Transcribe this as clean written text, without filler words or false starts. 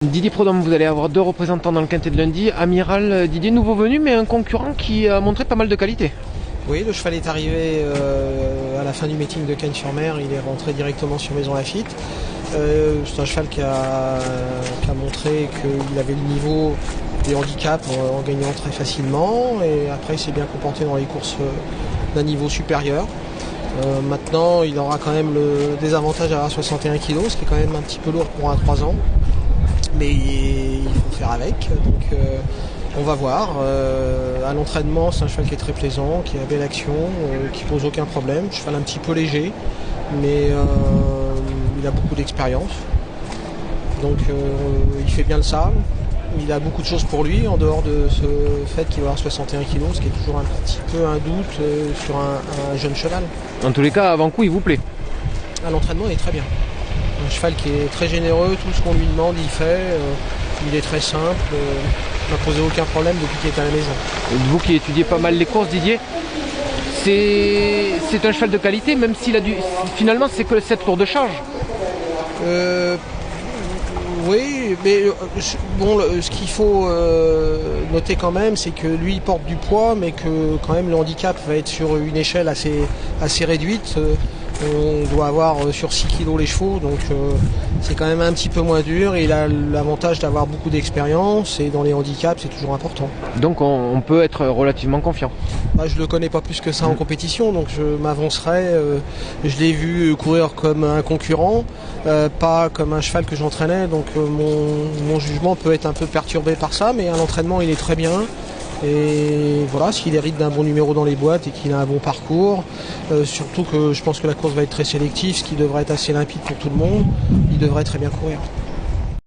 Didier Prodhomme, vous allez avoir deux représentants dans le quintet de lundi. Amiral Didier, nouveau venu, mais un concurrent qui a montré pas mal de qualité. Oui, le cheval est arrivé à la fin du meeting de Cagnes-sur-Mer. Il est rentré directement sur Maison Lafitte. C'est un cheval qui a montré qu'il avait le niveau des handicaps en gagnant très facilement. Et après, il s'est bien comporté dans les courses d'un niveau supérieur. Maintenant, il aura quand même le désavantage d'avoir 61 kg, ce qui est quand même un petit peu lourd pour un 3 ans. Mais il faut faire avec, donc on va voir. À l'entraînement, c'est un cheval qui est très plaisant, qui a belle action, qui pose aucun problème. Cheval un petit peu léger, mais il a beaucoup d'expérience. Donc il fait bien le sable. Il a beaucoup de choses pour lui, en dehors de ce fait qu'il va avoir 61 kg, ce qui est toujours un petit peu un doute sur un jeune cheval. En tous les cas, avant coup, il vous plaît. À l'entraînement, il est très bien. Un cheval qui est très généreux, tout ce qu'on lui demande, il fait. Il est très simple, il n'a posé aucun problème depuis qu'il est à la maison. Vous qui étudiez pas mal les courses, Didier, c'est un cheval de qualité, même s'il a finalement, c'est que 7 tours de charge. Oui, mais bon, ce qu'il faut noter quand même, c'est que lui, il porte du poids, mais que quand même le handicap va être sur une échelle assez réduite. On doit avoir sur 6 kg les chevaux, donc c'est quand même un petit peu moins dur. Et il a l'avantage d'avoir beaucoup d'expérience, et dans les handicaps, c'est toujours important. Donc on peut être relativement confiant. Je ne le connais pas plus que ça en compétition, donc je m'avancerai. Je l'ai vu courir comme un concurrent, pas comme un cheval que j'entraînais, donc mon jugement peut être un peu perturbé par ça, mais à l'entraînement, il est très bien. Et voilà, s'il hérite d'un bon numéro dans les boîtes et qu'il a un bon parcours, surtout que je pense que la course va être très sélective, ce qui devrait être assez limpide pour tout le monde, il devrait très bien courir.